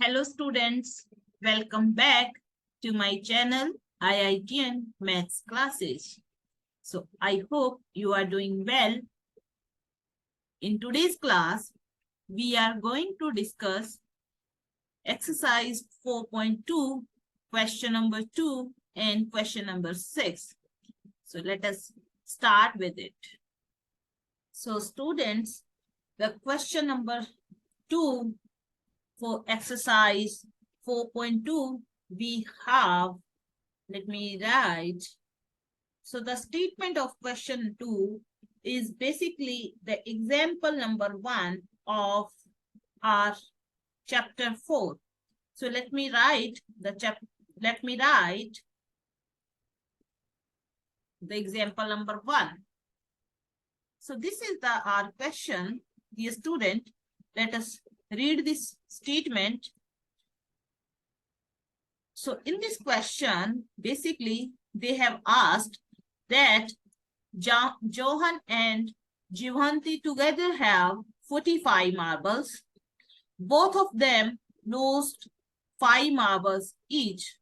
Hello students, welcome back to my channel IITN Maths Classes. So I hope you are doing well. In today's class, we are going to discuss exercise 4.2, question number 2 and question number 6. So let us start with it. So students, the question number 2 for exercise 4.2, we have, let me write. So the statement of question 2 is basically the example number 1 of our chapter 4. So let me write the example number 1. So this is our question, dear student. Let us read this statement. So in this question, basically, they have asked that Johan and Jivanti together have 45 marbles. Both of them lost 5 marbles each.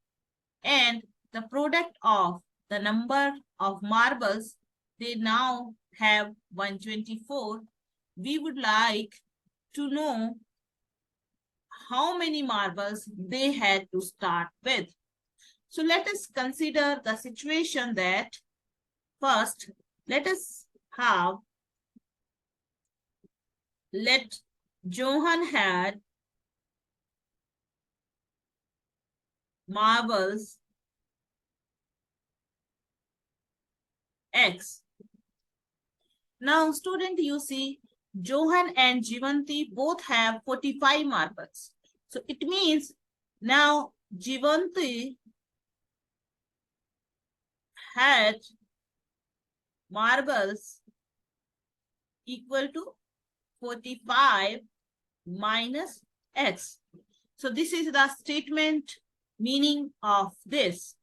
And the product of the number of marbles, they now have 124. We would like to know how many marbles they had to start with. So let us consider the situation that first, let Johan had marbles X. Now student, you see Johan and Jivanti both have 45 marbles. So it means now Jivanti had marbles equal to 45 minus X. So this is the statement meaning of this.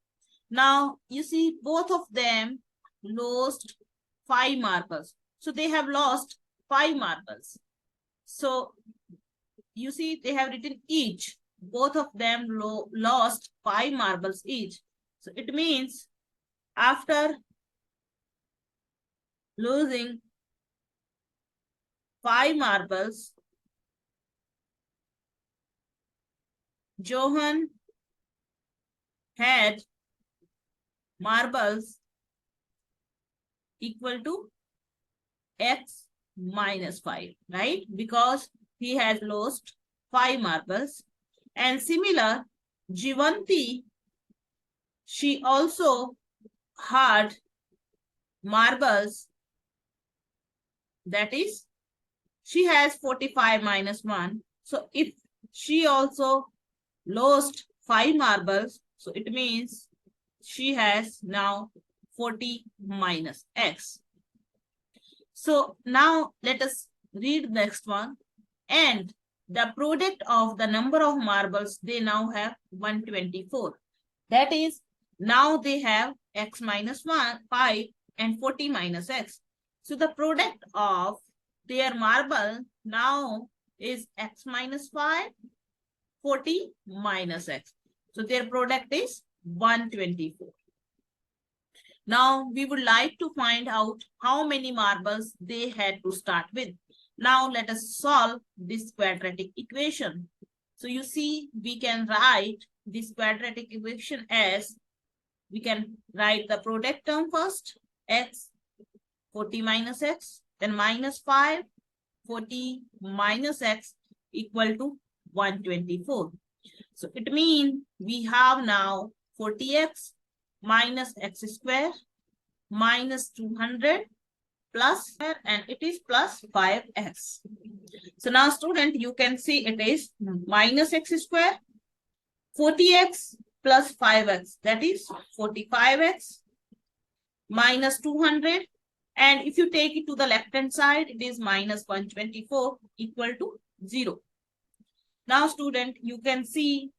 Now you see both of them lost 5 marbles. So they have lost 5 marbles. So you see they have written each. Both of them lost 5 marbles each. So it means after losing 5 marbles, Johan had marbles equal to X minus 5, right? Because he has lost 5 marbles. And similar, Jivanti, she also had marbles, that is, she has 45 minus 1. So if she also lost 5 marbles, so it means she has now 40 minus X. So now let us read next one. And the product of the number of marbles, they now have 124. That is, now they have X minus 5 and 40 minus X. So the product of their marble now is X minus 5, 40 minus X. So their product is 124. Now we would like to find out how many marbles they had to start with. Now let us solve this quadratic equation. So you see, we can write this quadratic equation as, we can write the product term first, X, 40 minus X, then minus 5, 40 minus X equal to 124. So it means we have now 40X minus X square minus 200 plus, and it is plus 5X. So now student, you can see it is minus X square, 40X plus 5X, that is 45X minus 200. And if you take it to the left hand side, it is minus 124 equal to 0. Now student, you can see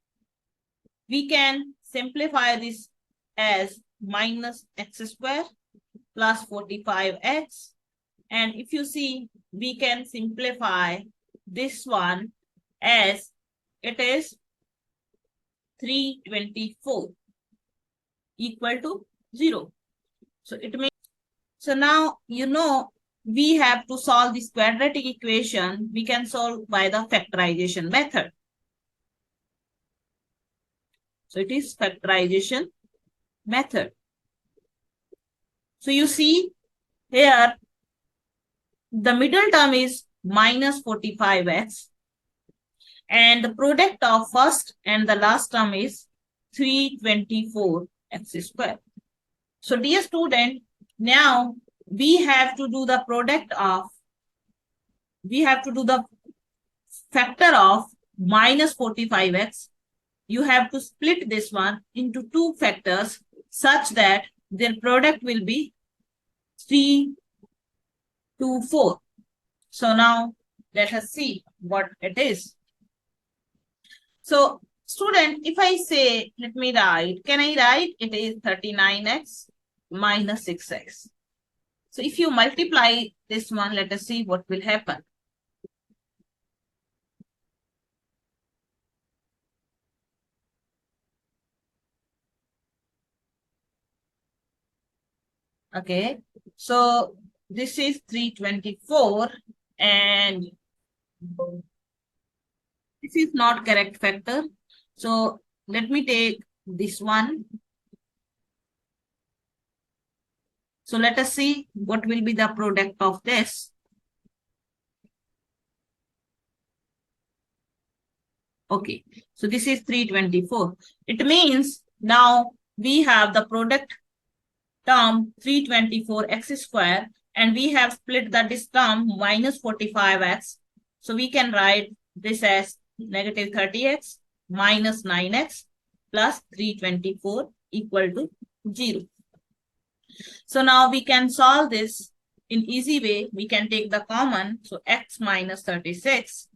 we can simplify this as minus X square plus 45X. And if you see, we can simplify this one as it is 324 equal to 0. So it means, so now you know we have to solve this quadratic equation. We can solve by the factorization method. So it is factorization method. So you see here, the middle term is minus 45x. And the product of first and the last term is 324x square. So dear student, now we have to do the factor of minus 45x. You have to split this one into two factors such that their product will be 3 to 4. So now let us see what it is. So student, if I say, let me write, can I write it is 39x minus 6x. So if you multiply this one, let us see what will happen. Okay, so this is 324 and this is not correct factor. So let me take this one. So let us see what will be the product of this. Okay, so this is 324. It means now we have the product term 324x square and we have split this term minus 45x. So we can write this as negative 30x minus 9x plus 324 equal to 0. So now we can solve this in easy way. We can take the common. So x minus 36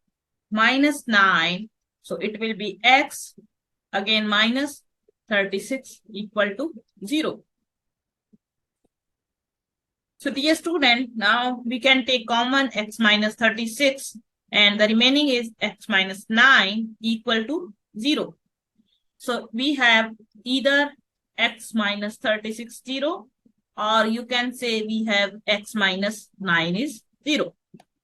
minus 9. So it will be x again minus 36 equal to 0. So dear student, now we can take common x minus 36 and the remaining is x minus 9 equal to 0. So we have either x minus 36 0 or you can say we have x minus 9 is 0.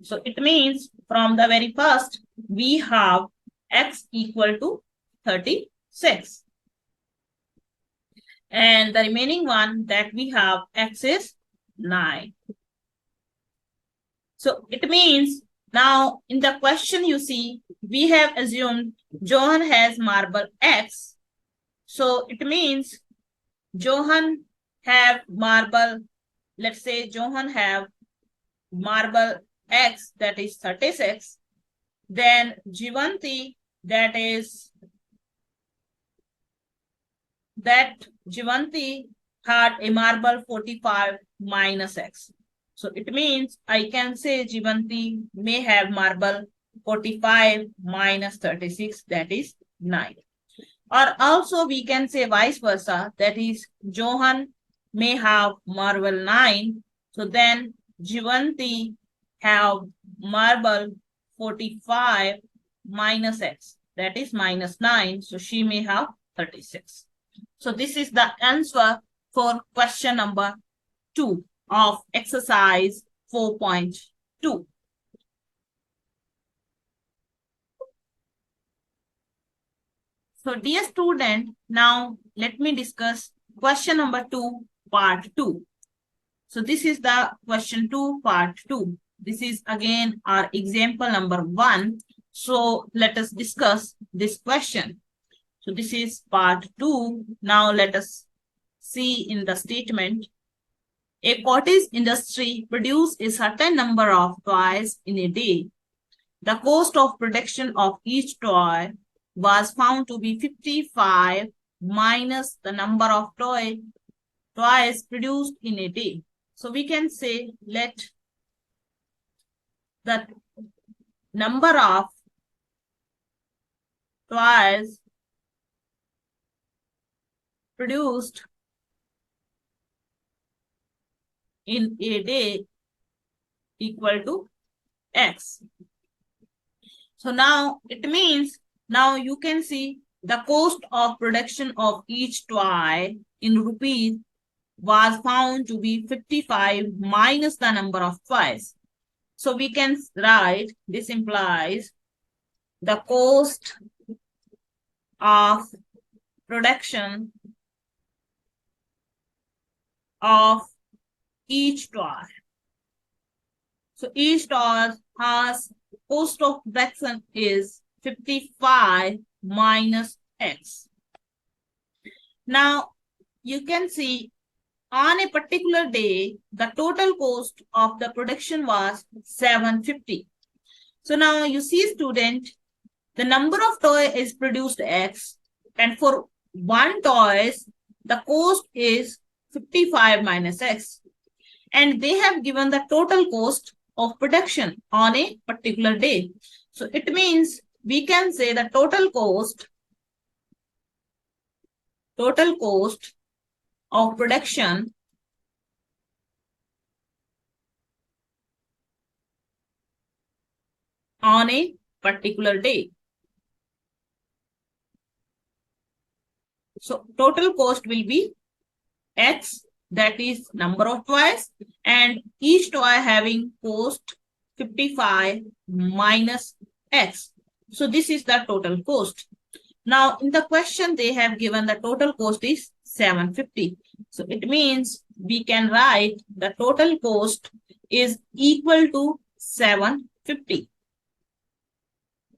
So it means from the very first we have x equal to 36. And the remaining one that we have x is 9. So it means now in the question you see, we have assumed Johan has marble X. So it means Johan have marble, let's say Johan have marble X that is 36. Then Jivanti Jivanti had a marble 45 minus X. So it means I can say Jivanti may have marble 45 minus 36, that is 9. Or also we can say vice versa, that is Johan may have marble 9. So then Jivanti have marble 45 minus X, that is minus 9. So she may have 36. So this is the answer for question number 2 of exercise 4.2. So dear student, now let me discuss question number 2, part 2. So this is the question 2, part 2. This is again our example number 1. So let us discuss this question. So this is part 2. Now let us see in the statement. A cottage industry produces a certain number of toys in a day. The cost of production of each toy was found to be 55 minus the number of toys produced in a day. So we can say let the number of toys produced in a day equal to X. So now it means, now you can see the cost of production of each toy in rupees was found to be 55 minus the number of toys. So we can write this implies the cost of production of each toy. So each toy has cost of production is 55 minus X. Now you can see on a particular day, the total cost of the production was 750. So now you see, student, the number of toy is produced X, and for one toy, the cost is 55 minus X. And they have given the total cost of production on a particular day. So it means we can say the total cost of production on a particular day. So total cost will be X, that is number of toys, and each toy having cost 55 minus X. So this is the total cost. Now in the question they have given the total cost is 750. So it means we can write the total cost is equal to 750.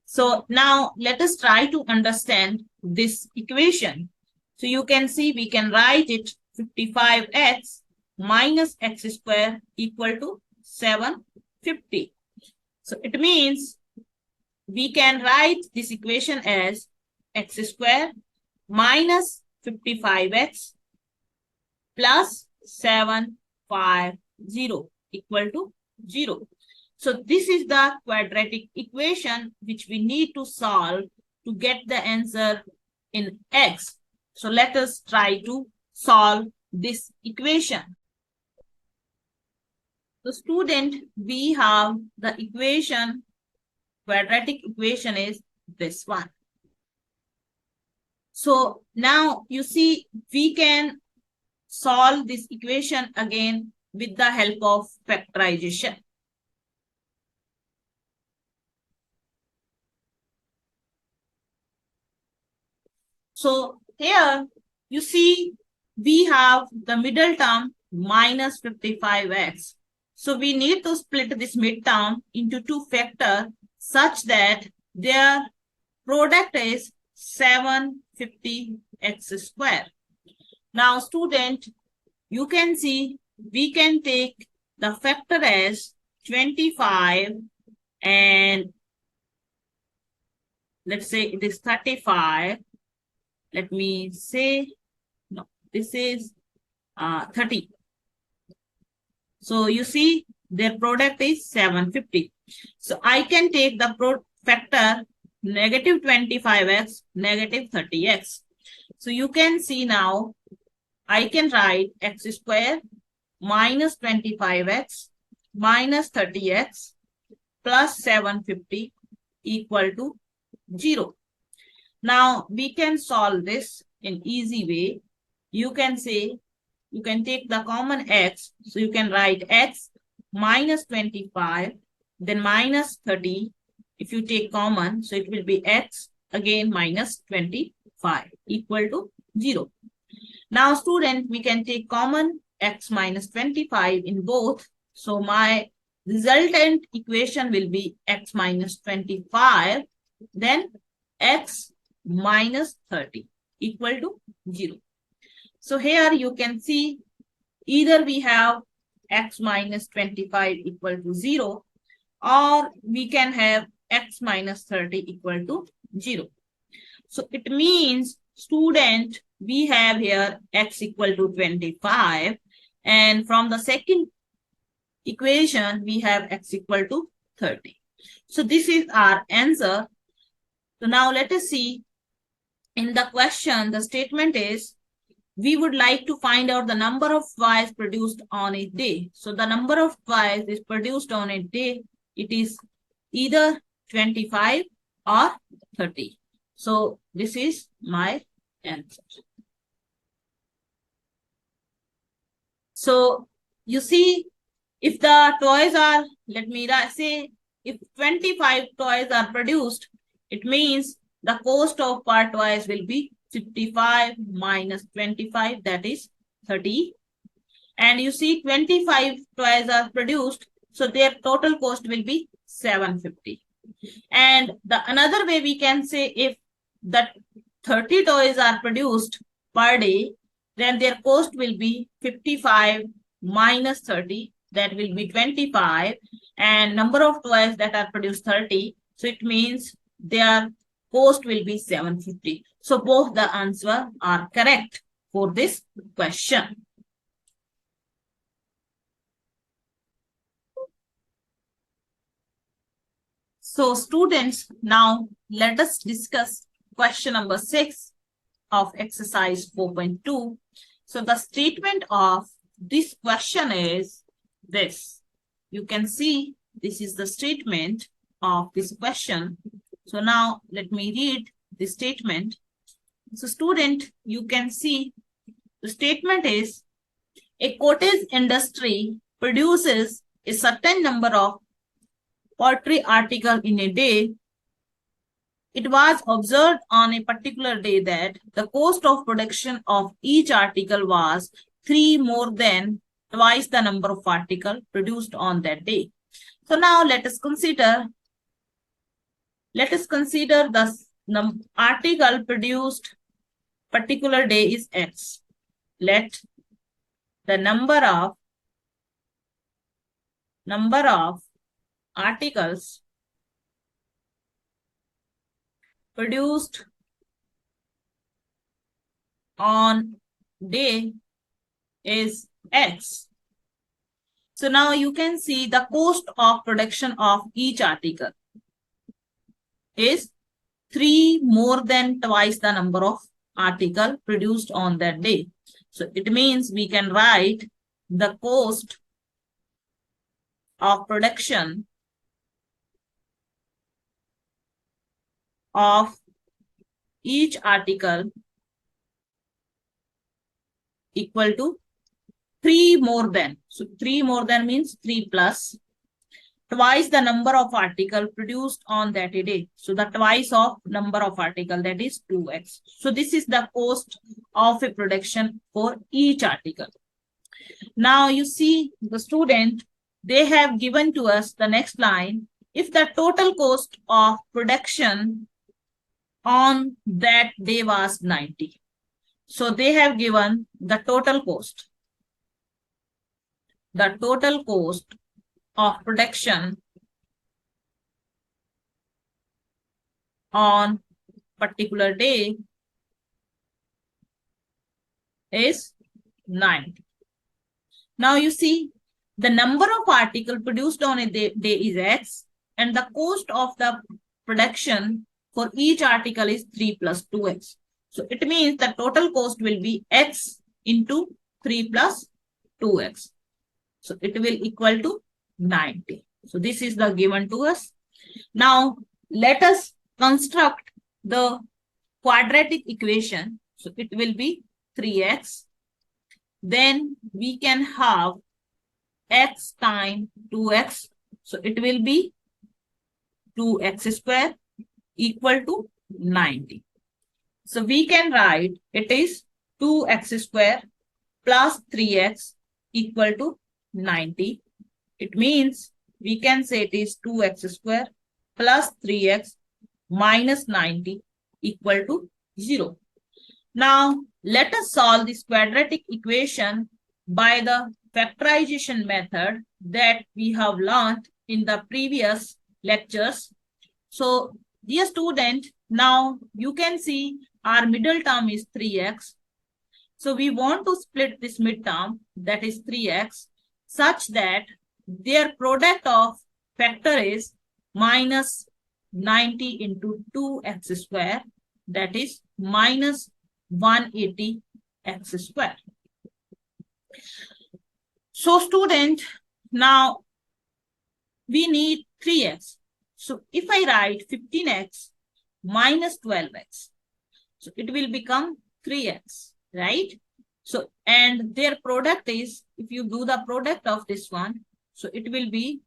So now let us try to understand this equation. So you can see we can write it 55x minus x square equal to 750. So it means we can write this equation as x square minus 55x plus 750 equal to 0. So this is the quadratic equation which we need to solve to get the answer in x. So let us try to solve this equation. So student, we have the equation, quadratic equation is this one. So now you see we can solve this equation again with the help of factorization. So here you see we have the middle term minus 55x. So we need to split this mid term into two factors such that their product is 750x square. Now student, you can see we can take the factor as 25 and let's say it is 35. Let me say, no, this is 30. So you see their product is 750. So I can take the factor negative 25x, negative 30x. So you can see now I can write x square minus 25x minus 30x plus 750 equal to 0. Now we can solve this in easy way. You can say, you can take the common x. So you can write x minus 25, then minus 30. If you take common, so it will be x again minus 25 equal to 0. Now student, we can take common x minus 25 in both. So my resultant equation will be x minus 25, then x minus 30 equal to 0. So here you can see either we have x minus 25 equal to 0 or we can have x minus 30 equal to 0. So it means student, we have here x equal to 25 and from the second equation we have x equal to 30. So this is our answer. So now let us see. In the question, the statement is, we would like to find out the number of toys produced on a day. So the number of toys is produced on a day. It is either 25 or 30. So this is my answer. So you see, if the toys are, let me say, if 25 toys are produced, it means the cost of per toys will be 55 minus 25, that is 30. And you see 25 toys are produced, so their total cost will be 750. And the another way we can say, if the 30 toys are produced per day, then their cost will be 55 minus 30, that will be 25, and number of toys that are produced 30, so it means their cost will be 750. So both the answer are correct for this question. So students, now let us discuss question number 6 of exercise 4.2. So the statement of this question is this. You can see this is the statement of this question. So now let me read the statement. So student, you can see the statement is, a cottage industry produces a certain number of pottery articles in a day. It was observed on a particular day that the cost of production of each article was 3 more than twice the number of articles produced on that day. So now let us consider the article produced particular day is X. Let the number of articles produced on day is X. So now you can see the cost of production of each article is 3 more than twice the number of article produced on that day. So it means we can write the cost of production of each article equal to 3 more than. So 3 more than means 3 plus twice the number of article produced on that day. So the twice of number of article, that is 2x. So this is the cost of a production for each article. Now you see the student, they have given to us the next line. If the total cost of production on that day was 90. So they have given the total cost. The total cost of production on particular day is 90. Now you see the number of articles produced on a day is X, and the cost of the production for each article is 3 plus 2x. So it means the total cost will be X into 3 plus 2x. So it will equal to 90. So this is the given to us. Now let us construct the quadratic equation. So it will be 3x. Then we can have x times 2x. So it will be 2x square equal to 90. So we can write it is 2x square plus 3x equal to 90. It means we can say it is 2x square plus 3x minus 90 equal to 0. Now let us solve this quadratic equation by the factorization method that we have learned in the previous lectures. So dear student, now you can see our middle term is 3x. So we want to split this midterm, that is 3x, such that their product of factor is minus 90 into 2x square, that is minus 180 x square. So student, now we need 3x. So if I write 15x minus 12x. So it will become 3x, right? So, and their product is, if you do the product of this one, so it will be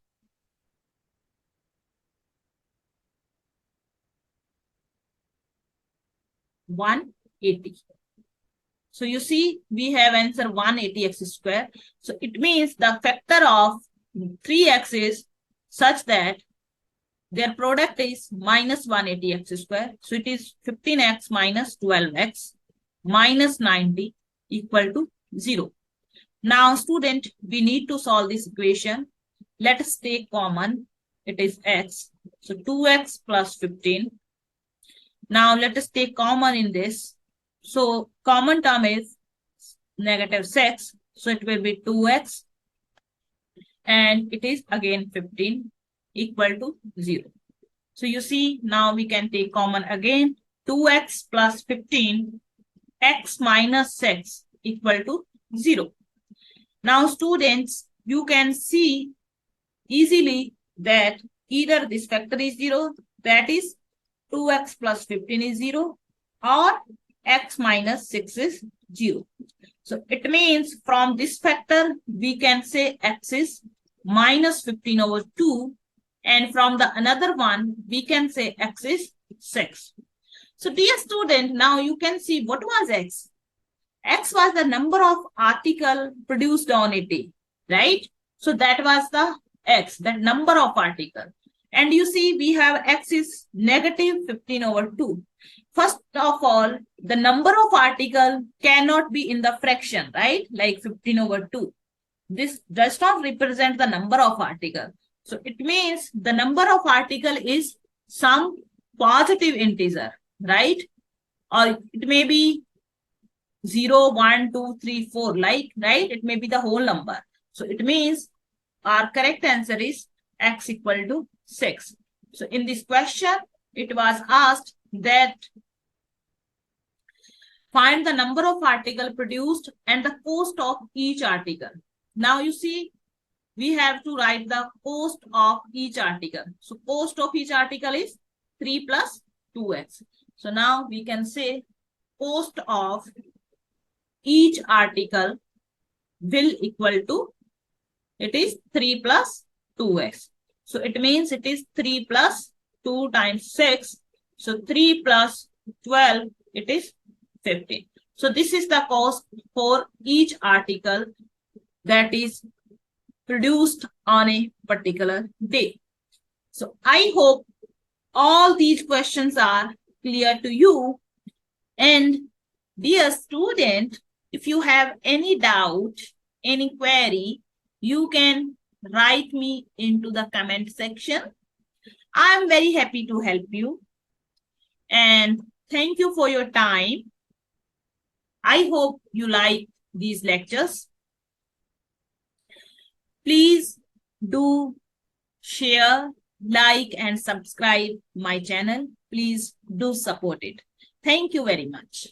180. So you see, we have answer 180x square. So it means the factor of 3x is such that their product is minus 180x square. So it is 15x minus 12x minus 90 equal to 0. Now, student, we need to solve this equation. Let us take common. It is x. So 2x plus 15. Now, let us take common in this. So, common term is negative 6. So, it will be 2x. And it is again 15 equal to 0. So, you see, now we can take common again. 2x plus 15, x minus 6 equal to 0. Now, students, you can see easily that either this factor is 0, that is 2x plus 15 is 0, or x minus 6 is 0. So it means from this factor, we can say x is minus 15 over 2. And from the another one, we can say x is 6. So dear student, now you can see what was x. X was the number of article produced on it, right? So that was the x, that number of article. And you see, we have x is negative 15 over 2. First of all, the number of article cannot be in the fraction, right? Like 15 over 2. This does not represent the number of article. So it means the number of article is some positive integer, right? Or it may be 0, 1, 2, 3, 4, like, right? It may be the whole number. So it means our correct answer is x equal to 6. So in this question, it was asked that find the number of article produced and the cost of each article. Now you see, we have to write the cost of each article. So cost of each article is 3 plus 2x. So now we can say cost of each article will equal to, it is 3 plus 2x. So it means it is 3 plus 2 times 6. So 3 plus 12, it is 15. So this is the cost for each article that is produced on a particular day. So I hope all these questions are clear to you. And dear student, if you have any doubt, any query, you can write me into the comment section. I'm very happy to help you. And thank you for your time. I hope you like these lectures. Please do share, like, and subscribe my channel. Please do support it. Thank you very much.